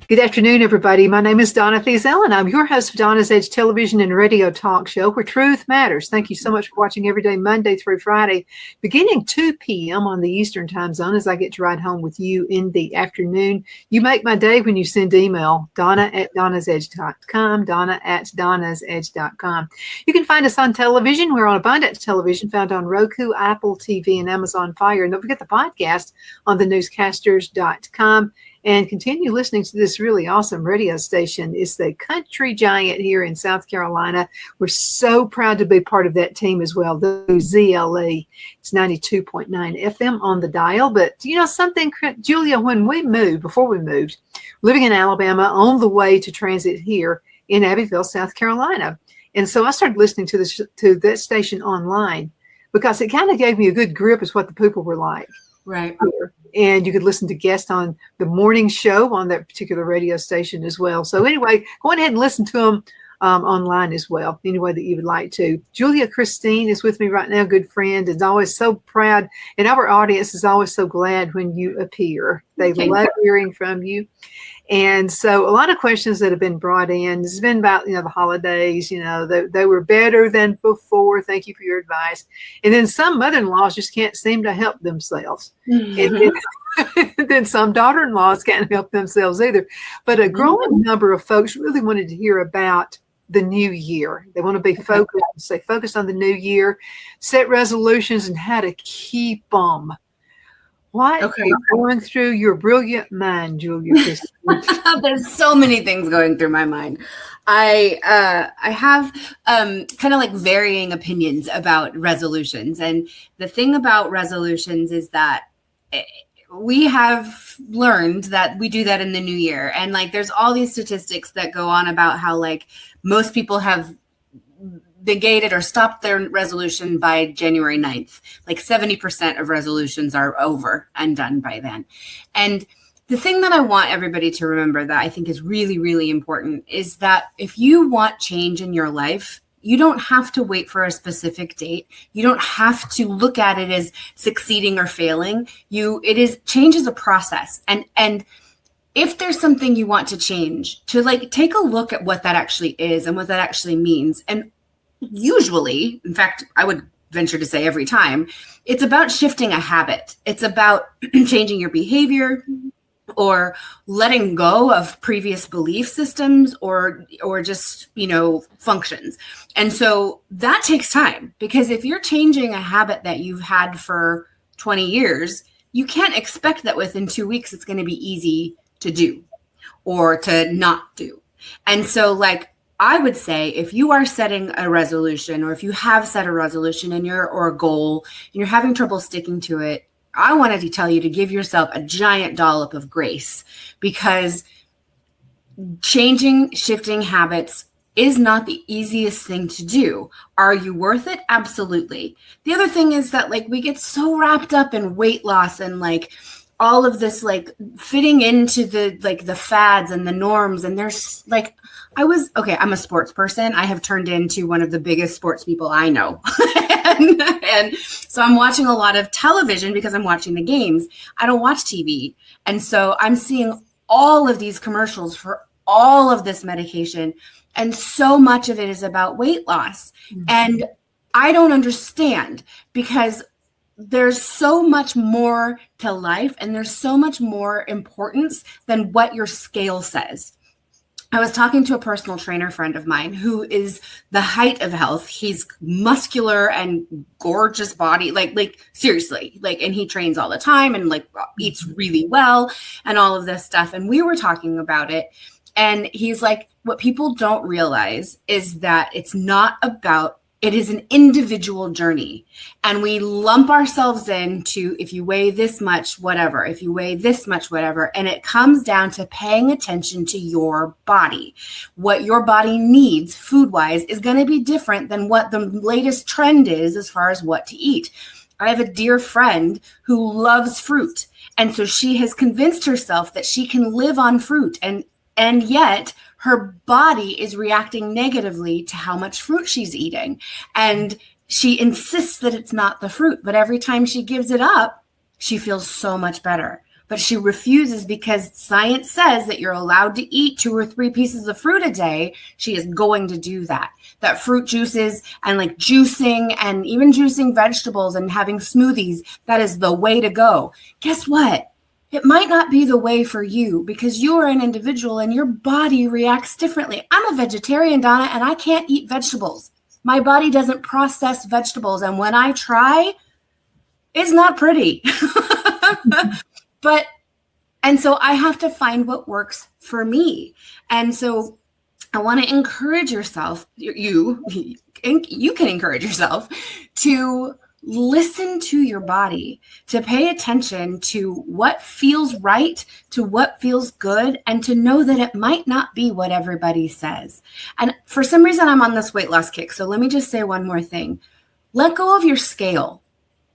Good afternoon, everybody. My name is Donna Thiesel, and I'm your host of Donna's Edge television and radio talk show where truth matters. Thank you so much for watching every day, Monday through Friday, beginning 2 p.m. on the Eastern time zone as I get to ride home with you in the afternoon. You make my day when you send email, donna@donnasedge.com, donna@donnasedge.com. You can find us on television. We're on Abundant Television, found on Roku, Apple TV, and Amazon Fire. And don't forget the podcast on thenewscasters.com. And continue listening to this really awesome radio station. It's the Country Giant here in South Carolina. We're so proud to be part of that team as well. The ZLE, it's 92.9 FM on the dial. But you know something, Julia, when we moved, before we moved, living in Alabama, on the way to transit here in Abbeville, South Carolina. And so I started listening to that station online because it kind of gave me a good grip as what the people were like. Right. And you could listen to guests on the morning show on that particular radio station as well. So anyway, go ahead and listen to them online as well, any way that you would like to. Julia Christine is with me right now, good friend, and always so proud. And our audience is always so glad when you appear. They love hearing from you. And so a lot of questions that have been brought in, it's been about, the holidays, they were better than before. Thank you for your advice. And then some mother-in-laws just can't seem to help themselves. Mm-hmm. And then some daughter-in-laws can't help themselves either. But a growing number of folks really wanted to hear about the new year. They want to be focused, stay focused on the new year, set resolutions and how to keep them. What is going through your brilliant mind, Julia? There's so many things going through my mind. I have kind of like varying opinions about resolutions. And the thing about resolutions is that we have learned that we do that in the new year. And like there's all these statistics that go on about how like most people have negated or stopped their resolution by January 9th. Like 70% of resolutions are over and done by then. And the thing that I want everybody to remember that I think is really, really important is that if you want change in your life, you don't have to wait for a specific date. You don't have to look at it as succeeding or failing. Change is a process. And if there's something you want to change, to like take a look at what that actually is and what that actually means. And usually, in fact, I would venture to say every time, it's about shifting a habit. It's about changing your behavior or letting go of previous belief systems or just, functions. And so that takes time because if you're changing a habit that you've had for 20 years, you can't expect that within 2 weeks it's going to be easy to do or to not do. And so like, I would say if you are setting a resolution or if you have set a resolution or a goal and you're having trouble sticking to it, I wanted to tell you to give yourself a giant dollop of grace because shifting habits is not the easiest thing to do. Are you worth it? Absolutely. The other thing is that like we get so wrapped up in weight loss and like all of this like fitting into the fads and the norms. And there's like, I'm a sports person. I have turned into one of the biggest sports people I know. and so I'm watching a lot of television because I'm watching the games. I don't watch TV. And so I'm seeing all of these commercials for all of this medication. And so much of it is about weight loss. Mm-hmm. And I don't understand because there's so much more to life and there's so much more importance than what your scale says. I was talking to a personal trainer friend of mine who is the height of health. He's muscular and gorgeous body, like seriously, and he trains all the time and eats really well and all of this stuff. And we were talking about it. And he's like, what people don't realize is that it's not about It is an individual journey. And we lump ourselves into, if you weigh this much, whatever, if you weigh this much, whatever. And it comes down to paying attention to your body. What your body needs food-wise is going to be different than what the latest trend is as far as what to eat. I have a dear friend who loves fruit. And so she has convinced herself that she can live on fruit. And yet her body is reacting negatively to how much fruit she's eating. And she insists that it's not the fruit, but every time she gives it up, she feels so much better. But she refuses because science says that you're allowed to eat 2 or 3 pieces of fruit a day. She is going to do that. That fruit juices and like juicing and even juicing vegetables and having smoothies, that is the way to go. Guess what? It might not be the way for you because you are an individual and your body reacts differently. I'm a vegetarian, Donna, and I can't eat vegetables. My body doesn't process vegetables. And when I try, it's not pretty. And so I have to find what works for me. And so I want to encourage yourself, you can encourage yourself to listen to your body, to pay attention to what feels right, to what feels good, and to know that it might not be what everybody says. And for some reason, I'm on this weight loss kick. So let me just say one more thing. Let go of your scale.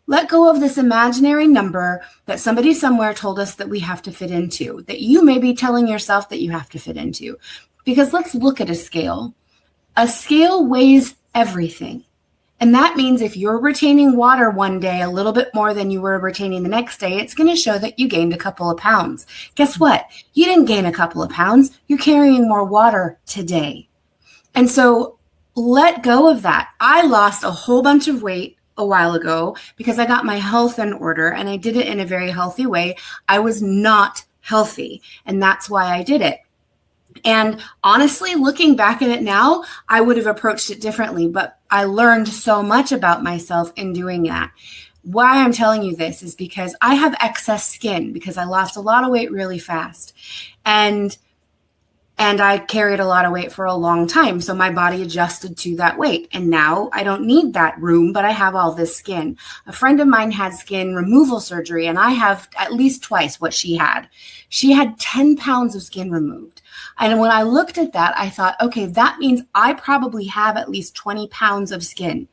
Let go of this imaginary number that somebody somewhere told us that we have to fit into, that you may be telling yourself that you have to fit into. Because let's look at a scale. A scale weighs everything. And that means if you're retaining water one day a little bit more than you were retaining the next day, it's going to show that you gained a couple of pounds. Guess what? You didn't gain a couple of pounds. You're carrying more water today. And so let go of that. I lost a whole bunch of weight a while ago because I got my health in order and I did it in a very healthy way. I was not healthy, and that's why I did it. And honestly, looking back at it now, I would have approached it differently, but I learned so much about myself in doing that. Why I'm telling you this is because I have excess skin because I lost a lot of weight really fast. And I carried a lot of weight for a long time. So my body adjusted to that weight. And now I don't need that room, but I have all this skin. A friend of mine had skin removal surgery, and I have at least twice what she had. She had 10 pounds of skin removed. And when I looked at that, I thought, okay, that means I probably have at least 20 pounds of skin.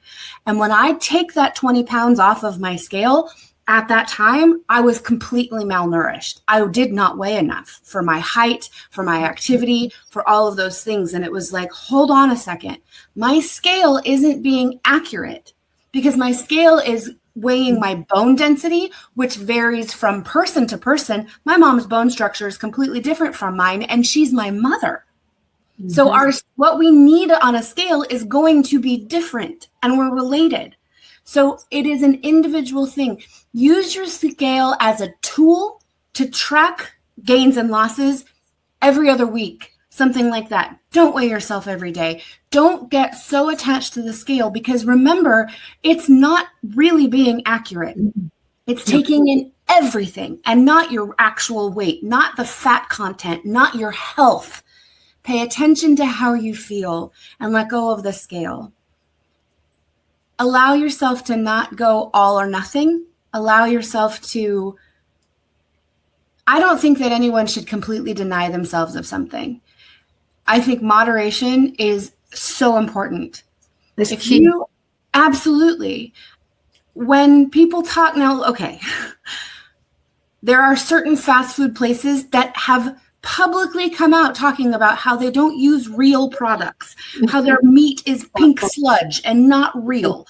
And when I take that 20 pounds off of my scale, at that time, I was completely malnourished. I did not weigh enough for my height, for my activity, for all of those things. And it was like, hold on a second. My scale isn't being accurate because my scale is weighing my bone density, which varies from person to person. My mom's bone structure is completely different from mine, and she's my mother. Mm-hmm. So what we need on a scale is going to be different, and we're related. So it is an individual thing. Use your scale as a tool to track gains and losses every other week, something like that. Don't weigh yourself every day. Don't get so attached to the scale because remember, it's not really being accurate. It's taking in everything and not your actual weight, not the fat content, not your health. Pay attention to how you feel and let go of the scale. Allow yourself to not go all or nothing. Allow yourself to, I don't think that anyone should completely deny themselves of something. I think moderation is so important. That's key. Absolutely. When people talk now, okay, there are certain fast food places that have publicly come out talking about how they don't use real products, how their meat is pink sludge and not real.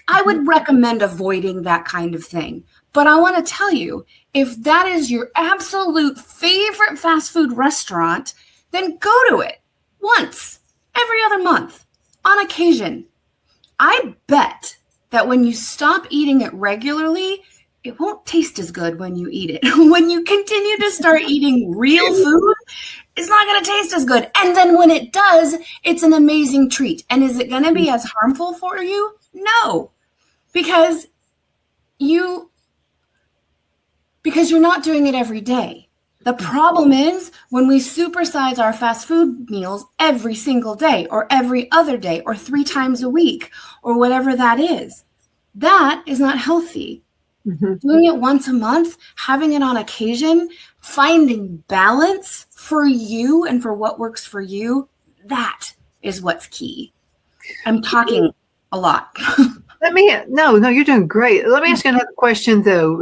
I would recommend avoiding that kind of thing. But I want to tell you, if that is your absolute favorite fast food restaurant, then go to it once, every other month, on occasion. I bet that when you stop eating it regularly, it won't taste as good when you eat it. When you continue to start eating real food, it's not going to taste as good. And then when it does, it's an amazing treat. And is it going to be as harmful for you? No, because you're not doing it every day. The problem is when we supersize our fast food meals every single day or every other day or 3 times a week or whatever that is not healthy. Mm-hmm. Doing it once a month, having it on occasion, finding balance for you and for what works for you, that is what's key. I'm talking a lot. No, you're doing great. Let me ask you another question though,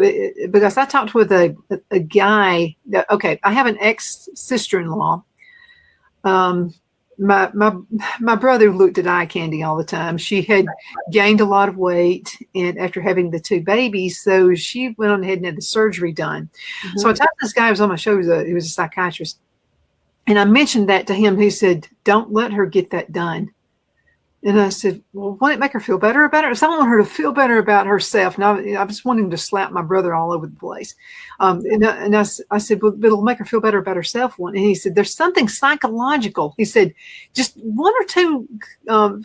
because I talked with a guy. Okay, I have an ex-sister-in-law. My brother looked at eye candy all the time. She had gained a lot of weight, and after having the 2 babies, so she went on ahead and had the surgery done. Mm-hmm. So I talked to this guy who was on my show. He was a psychiatrist, and I mentioned that to him. He said, "Don't let her get that done." And I said, well, won't it make her feel better about it? Because I want her to feel better about herself. Now, I just want him to slap my brother all over the place. And I said, well, it'll make her feel better about herself. And he said, there's something psychological. He said, just 1 or 2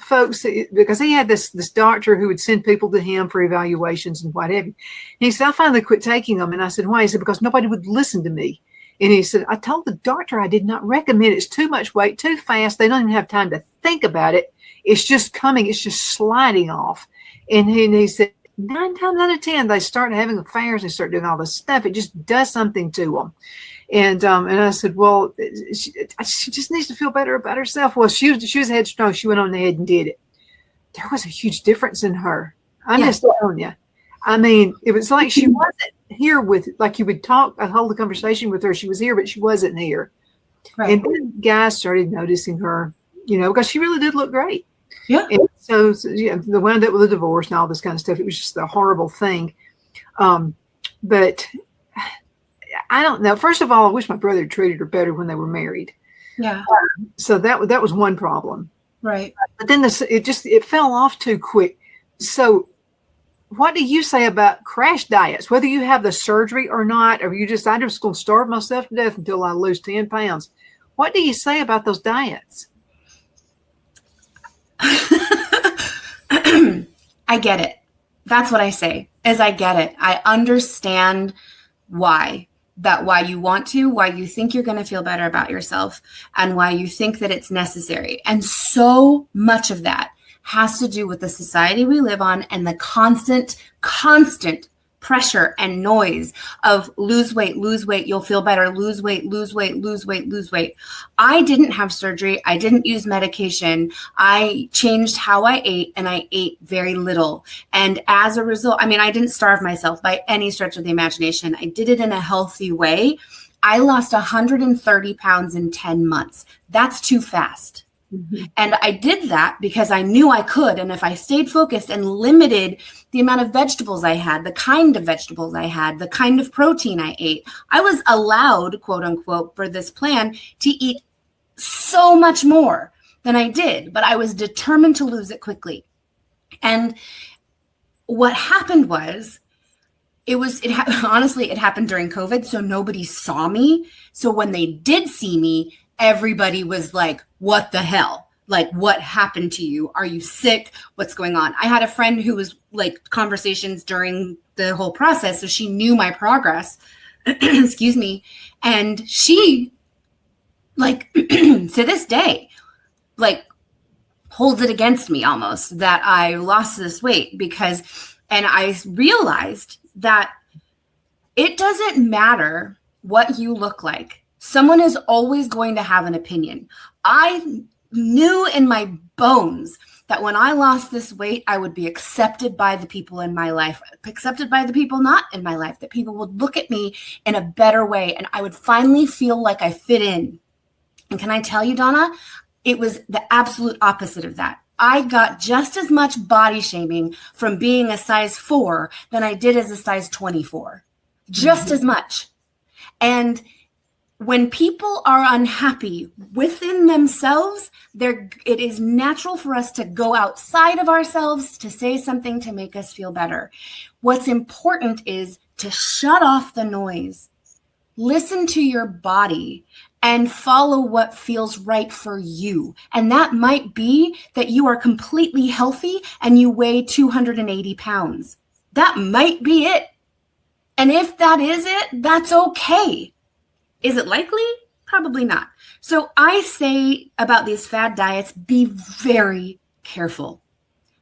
folks, because he had this doctor who would send people to him for evaluations and what have you. And he said, I finally quit taking them. And I said, why? He said, because nobody would listen to me. And he said, I told the doctor I did not recommend it. It's too much weight, too fast. They don't even have time to think about it. It's just coming. It's just sliding off. And he said, 9 times out of 10, they start having affairs. They start doing all this stuff. It just does something to them. And I said, well, she just needs to feel better about herself. Well, she was headstrong. She went on ahead and did it. There was a huge difference in her. I'm just telling you. I mean, it was like she wasn't here with, like you would talk, I hold the conversation with her. She was here, but she wasn't here. Right. And then guys started noticing her, because she really did look great. Yeah. And so they wound up with a divorce and all this kind of stuff. It was just a horrible thing. But I don't know. First of all, I wish my brother treated her better when they were married. Yeah. So that was one problem. Right. But then it fell off too quick. So what do you say about crash diets, whether you have the surgery or not, or I'm just going to starve myself to death until I lose 10 pounds. What do you say about those diets? I get it. That's what I say, is I get it. I understand why you want to, why you think you're going to feel better about yourself, and why you think that it's necessary. And so much of that has to do with the society we live on and the constant pressure and noise of lose weight, you'll feel better, lose weight. I didn't have surgery. I didn't use medication. I changed how I ate, and I ate very little. And as a result, I didn't starve myself by any stretch of the imagination. I did it in a healthy way. I lost 130 pounds in 10 months. That's too fast. Mm-hmm. And I did that because I knew I could. And if I stayed focused and limited the amount of vegetables I had, the kind of vegetables I had, the kind of protein I ate, I was allowed, quote unquote, for this plan to eat so much more than I did. But I was determined to lose it quickly. And what happened was, honestly, it happened during COVID. So nobody saw me. So when they did see me, everybody was like, what the hell? Like, what happened to you? Are you sick? What's going on? I had a friend who was like conversations during the whole process. So she knew my progress, excuse me. And she like, to this day, like holds it against me almost that I lost this weight and I realized that it doesn't matter what you look like. Someone is always going to have an opinion. I knew in my bones that when I lost this weight, I would be accepted by the people in my life, accepted by the people not in my life, that people would look at me in a better way, and I would finally feel like I fit in. And can I tell you, Donna, it was the absolute opposite of that. I got just as much body shaming from being a size 4 than I did as a size 24. Just as much. And when people are unhappy within themselves, it is natural for us to go outside of ourselves to say something to make us feel better. What's important is to shut off the noise, listen to your body, and follow what feels right for you. And that might be that you are completely healthy and you weigh 280 pounds. That might be it. And if that is it, that's okay. Is it likely? Probably not. So I say about these fad diets, be very careful.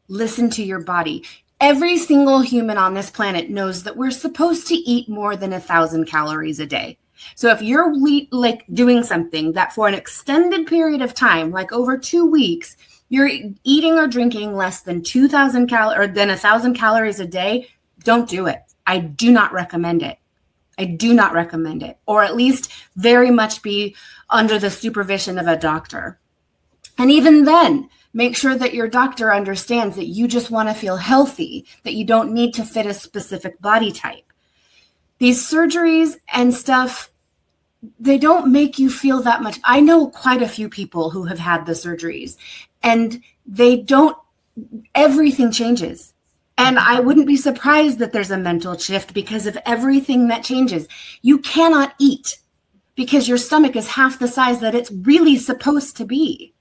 Listen to your body. Every single human on this planet knows that we're supposed to eat more than 1,000 calories a day. So if you're like doing something that for an extended period of time, like over 2 weeks, you're eating or drinking less than 2,000 calories or than 1,000 calories a day, don't do it. I do not recommend it. I do not recommend it, or at least very much be under the supervision of a doctor. And even then, make sure that your doctor understands that you just want to feel healthy, that you don't need to fit a specific body type. These surgeries and stuff, they don't make you feel that much. I know quite a few people who have had the surgeries, and everything changes. And I wouldn't be surprised that there's a mental shift because of everything that changes. You cannot eat because your stomach is half the size that it's really supposed to be.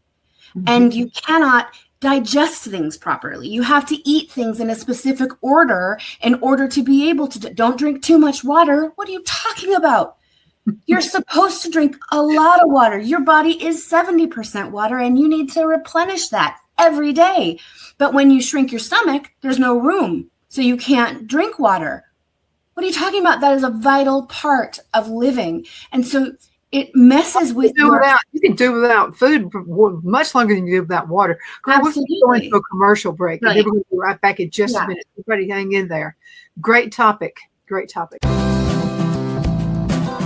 Mm-hmm. And you cannot digest things properly. You have to eat things in a specific order in order to be able to. Don't drink too much water. What are you talking about? You're supposed to drink a lot of water. Your body is 70% water, and you need to replenish that every day. But when you shrink your stomach, there's no room, so you can't drink water. What are you talking about? That is a vital part of living. And so it messes with you can do without food for much longer than you do without water. Girl, we're going to a commercial break. Right. And we're going to be right back in just a minute. Everybody hang in there. Great topic. Great topic.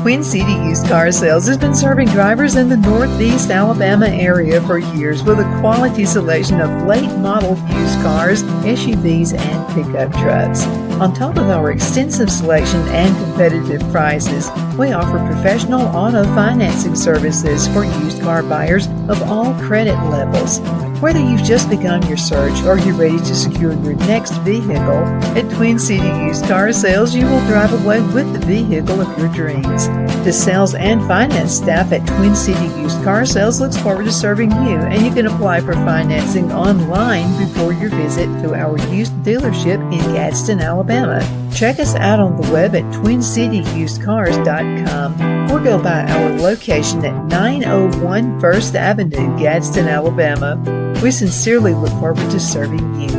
Twin City Used Car Sales has been serving drivers in the Northeast Alabama area for years with a quality selection of late model used cars, SUVs, and pickup trucks. On top of our extensive selection and competitive prices, we offer professional auto financing services for used car buyers of all credit levels. Whether you've just begun your search or you're ready to secure your next vehicle, at Twin City Used Car Sales, you will drive away with the vehicle of your dreams. The sales and finance staff at Twin City Used Car Sales looks forward to serving you, and you can apply for financing online before your visit to our used dealership in Gadsden, Alabama. Check us out on the web at twincityusedcars.com or go by our location at 901 First Avenue, Gadsden, Alabama. We sincerely look forward to serving you.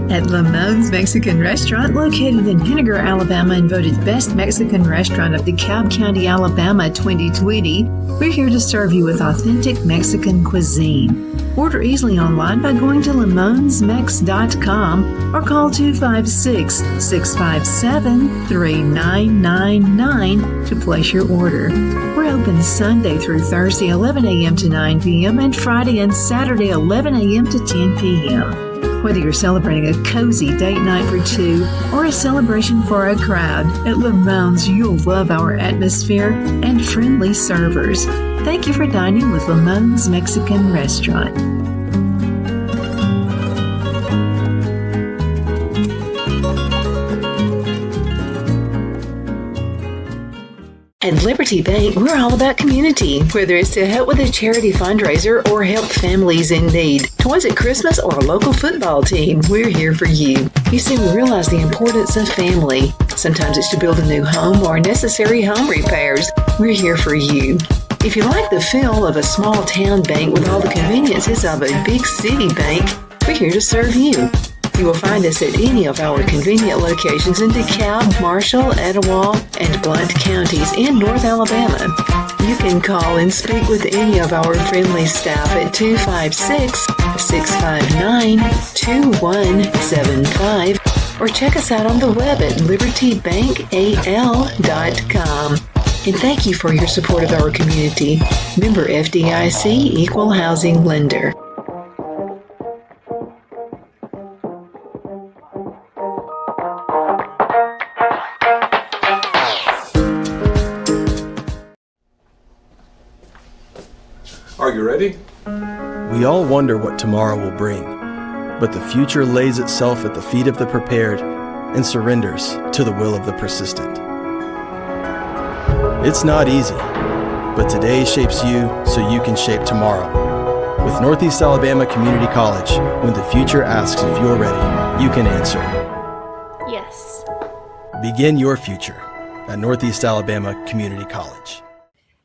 At Lamone's Mexican Restaurant, located in Henniger, Alabama, and voted Best Mexican Restaurant of DeKalb County, Alabama 2020, we're here to serve you with authentic Mexican cuisine. Order easily online by going to lamonsmex.com or call 256-657-3999 to place your order. We're open Sunday through Thursday 11 a.m. to 9 p.m. and Friday and Saturday 11 a.m. to 10 p.m. Whether you're celebrating a cozy date night for two or a celebration for a crowd, at Lamone's you'll love our atmosphere and friendly servers. Thank you for dining with Lamone's Mexican Restaurant. At Liberty Bank, we're all about community, whether it's to help with a charity fundraiser or help families in need. Toys at Christmas or a local football team, we're here for you. You see, we realize the importance of family. Sometimes it's to build a new home or necessary home repairs. We're here for you. If you like the feel of a small town bank with all the conveniences of a big city bank, we're here to serve you. You will find us at any of our convenient locations in DeKalb, Marshall, Etowah, and Blount counties in North Alabama. You can call and speak with any of our friendly staff at 256-659-2175 or check us out on the web at libertybankal.com. And thank you for your support of our community. Member FDIC Equal Housing Lender. Are you ready? We all wonder what tomorrow will bring, but the future lays itself at the feet of the prepared and surrenders to the will of the persistent. It's not easy, But today shapes you so you can shape tomorrow. With Northeast Alabama Community College, when the future asks if you're ready, you can answer. Yes. Begin your future at Northeast Alabama Community College.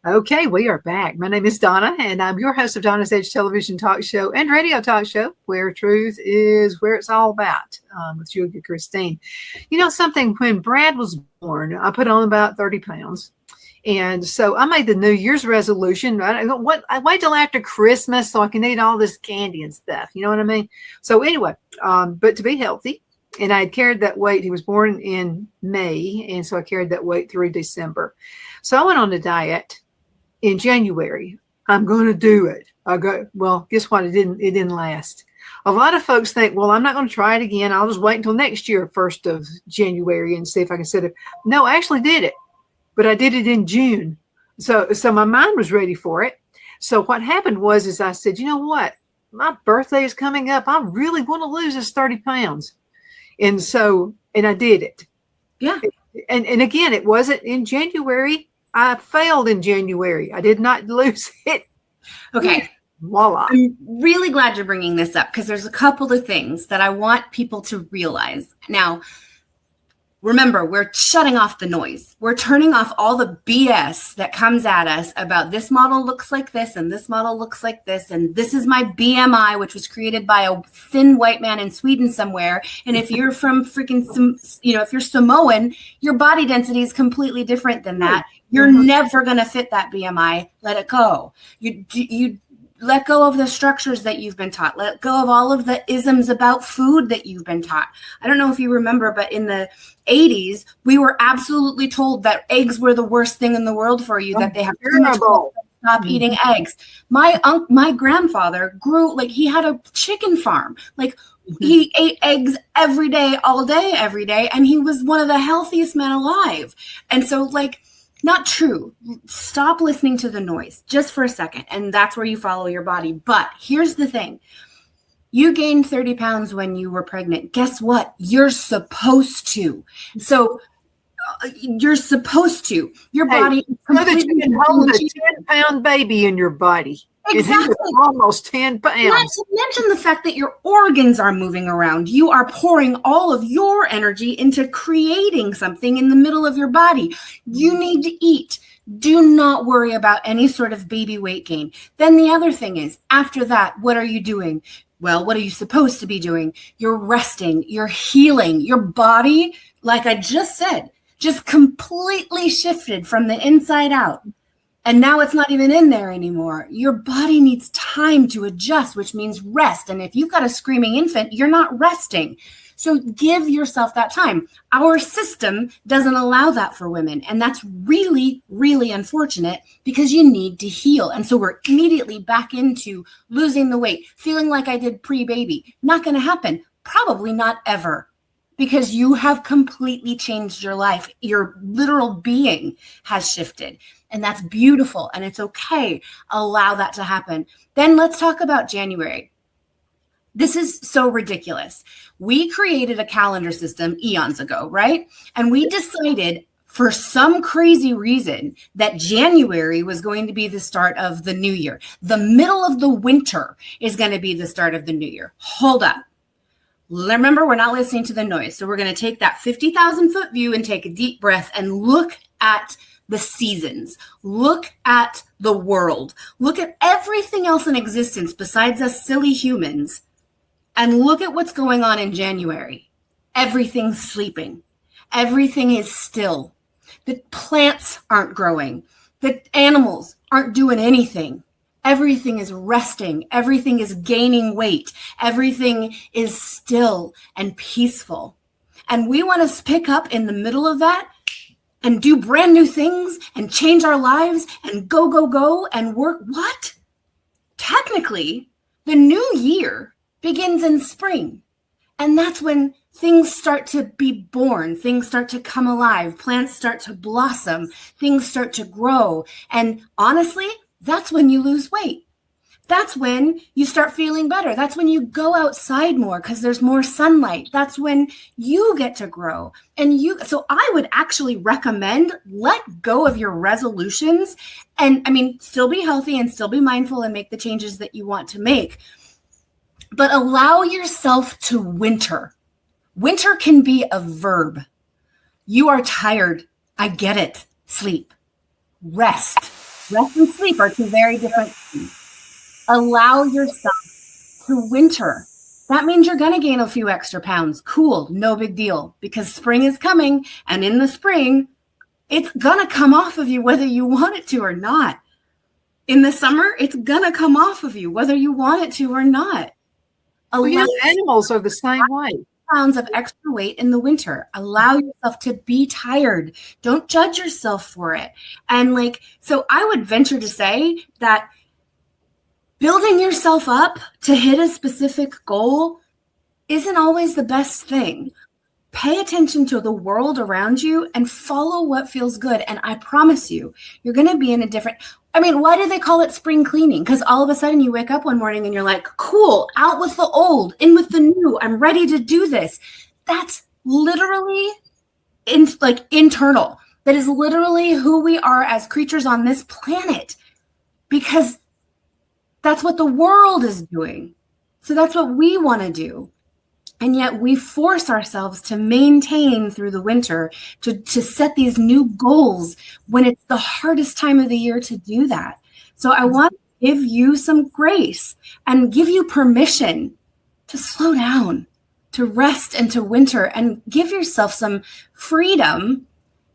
Okay, we are back. My name is Donna, and I'm your host of Donna's Edge television talk show and radio talk show, where truth is where it's all about, with Julia Christine. You know something, when Brad was born, I put on about 30 pounds. And so I made the New Year's resolution. I wait till after Christmas so I can eat all this candy and stuff. You know what I mean? So anyway, but to be healthy, and I had carried that weight. He was born in May, and so I carried that weight through December. So I went on a diet in January. I'm going to do it. Well, guess what? It didn't last. A lot of folks think, well, I'm not going to try it again. I'll just wait until next year, 1st of January, and see if I can set it. No, I actually did it, but I did it in June. So my mind was ready for it. So what happened was I said, you know what? My birthday is coming up. I really want to lose this 30 pounds. And I did it. Yeah. And again, it wasn't in January. I failed in January. I did not lose it. Okay. Voila. I'm really glad you're bringing this up because there's a couple of things that I want people to realize. Now, remember, we're shutting off the noise. We're turning off all the BS that comes at us about this model looks like this and this model looks like this. And this is my BMI, which was created by a thin white man in Sweden somewhere. And if you're from if you're Samoan, your body density is completely different than that. You're never going to fit that BMI. Let it go. You let go of the structures that you've been taught. Let go of all of the isms about food that you've been taught. I don't know if you remember, but in the 80s, we were absolutely told that eggs were the worst thing in the world for you, that they have too much cholesterol, stop eating eggs. My grandfather grew, he had a chicken farm. He ate eggs every day, all day, every day, and he was one of the healthiest men alive. And so, not true. Stop listening to the noise just for a second. And that's where you follow your body. But here's the thing. You gained 30 pounds when you were pregnant. Guess what? You're supposed to. So you're supposed to. Your body. So that you can hold a 10-pound baby in your body. Exactly. Almost 10 pounds. Not to mention the fact that your organs are moving around. You are pouring all of your energy into creating something in the middle of your body. You need to eat. Do not worry about any sort of baby weight gain. Then the other thing is, after that, what are you doing? Well, what are you supposed to be doing? You're resting. You're healing. Your body, like I just said, just completely shifted from the inside out. And now it's not even in there anymore. Your body needs time to adjust, which means rest. And if you've got a screaming infant, you're not resting. So give yourself that time. Our system doesn't allow that for women. And that's really, really unfortunate because you need to heal. And so we're immediately back into losing the weight, feeling like I did pre-baby. Not going to happen. Probably not ever. Because you have completely changed your life. Your literal being has shifted. And that's beautiful. And it's okay. Allow that to happen. Then let's talk about January. This is so ridiculous. We created a calendar system eons ago, right? And we decided for some crazy reason that January was going to be the start of the new year. The middle of the winter is going to be the start of the new year. Hold up. Remember, we're not listening to the noise. So we're going to take that 50,000 foot view and take a deep breath and look at the seasons. Look at the world. Look at everything else in existence besides us silly humans. And look at what's going on in January. Everything's sleeping. Everything is still. The plants aren't growing. The animals aren't doing anything. Everything is resting. Everything is gaining weight. Everything is still and peaceful. And we want to pick up in the middle of that and do brand new things and change our lives and go and work. What? Technically, the new year begins in spring. And that's when things start to be born. Things start to come alive. Plants start to blossom. Things start to grow. And honestly, that's when you lose weight. That's when you start feeling better. That's when you go outside more because there's more sunlight. That's when you get to grow. So I would actually recommend let go of your resolutions And I mean, still be healthy and still be mindful and make the changes that you want to make. But allow yourself to winter. Winter can be a verb. You are tired. I get it. Sleep. Rest. Rest and sleep are two very different things. Allow yourself to winter. That means you're going to gain a few extra pounds. Cool. No big deal, because spring is coming. And in the spring, it's going to come off of you whether you want it to or not. In the summer, it's going to come off of you whether you want it to or not. Well, animals are the same way. Pounds of extra weight in the winter. Allow yourself to be tired. Don't judge yourself for it. And so I would venture to say that building yourself up to hit a specific goal isn't always the best thing. Pay attention to the world around you and follow what feels good. And I promise you, you're going to be in a different... why do they call it spring cleaning? Because all of a sudden you wake up one morning and you're like, cool, out with the old, in with the new. I'm ready to do this. That's literally internal. That is literally who we are as creatures on this planet, because that's what the world is doing. So that's what we want to do. And yet we force ourselves to maintain through the winter, to set these new goals when it's the hardest time of the year to do that. So I want to give you some grace and give you permission to slow down, to rest and to winter, and give yourself some freedom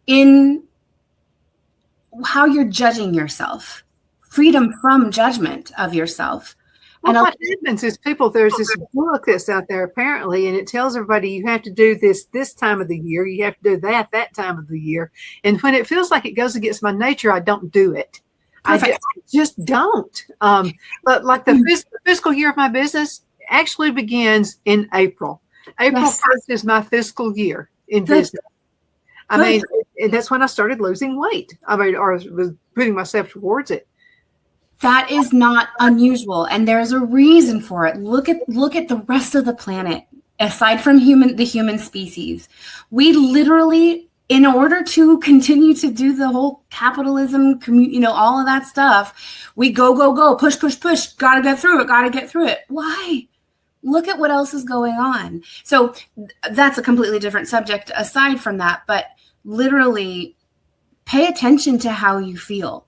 in how you're judging yourself, freedom from judgment of yourself. Well, what happens is there's this book that's out there apparently, and it tells everybody you have to do this time of the year. You have to do that time of the year. And when it feels like it goes against my nature, I don't do it. I just don't. But the fiscal year of my business actually begins in April. April 1st is my fiscal year in business. And that's when I started losing weight. Or was putting myself towards it. That is not unusual, and there's a reason for it. Look at the rest of the planet. Aside from the human species, we literally, in order to continue to do the whole capitalism, all of that stuff, we go, push, gotta get through it. Why? Look at what else is going on. So that's a completely different subject aside from that, but literally pay attention to how you feel.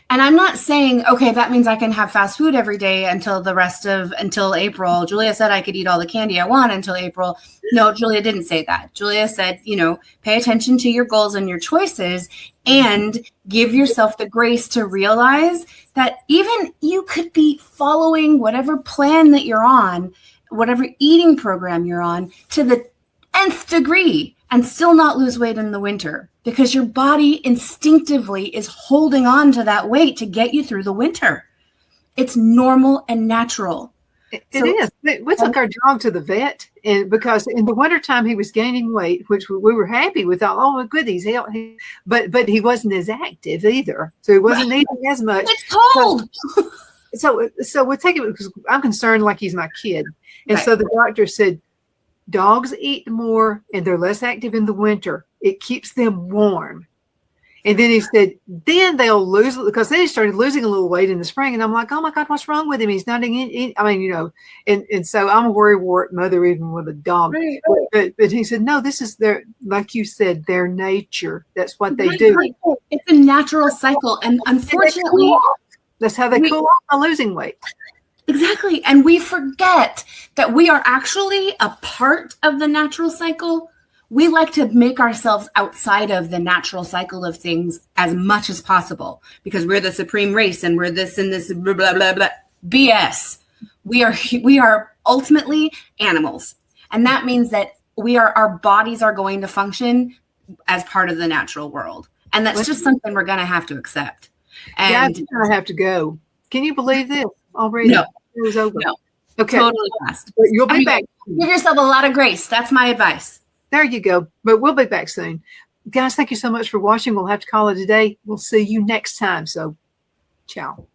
And I'm not saying, okay, that means I can have fast food every day until April. Julia said I could eat all the candy I want until April. No, Julia didn't say that. Julia said, pay attention to your goals and your choices and give yourself the grace to realize that even you could be following whatever plan that you're on, whatever eating program you're on, to the nth degree and still not lose weight in the winter. Because your body instinctively is holding on to that weight to get you through the winter. It's normal and natural. It is. We took our dog to the vet, and because in the wintertime he was gaining weight, which we were happy with. Oh my goodness, but he wasn't as active either, so he wasn't eating as much. It's cold. So we take it because I'm concerned, like he's my kid, and so the doctor said, dogs eat more and they're less active in the winter. It keeps them warm. And then he said, then they'll lose, because then he started losing a little weight in the spring. And I'm like, oh my God, what's wrong with him? He's not eating. And so I'm a worrywart mother, even with a dog. Right. But he said, no, this is like you said, their nature. That's what they do. It's a natural cycle. And unfortunately, that's how they cool off by losing weight. Exactly. And we forget that we are actually a part of the natural cycle. We like to make ourselves outside of the natural cycle of things as much as possible because we're the supreme race and we're this and this blah, blah, blah, blah. BS. We are ultimately animals. And that means that our bodies are going to function as part of the natural world. And that's just something we're going to have to accept. And I'm going to have to go. Can you believe this already? No. It was over. No. Okay. Totally fast. But you'll be back. Give yourself a lot of grace. That's my advice. There you go. But we'll be back soon. Guys, thank you so much for watching. We'll have to call it a day. We'll see you next time. So, ciao.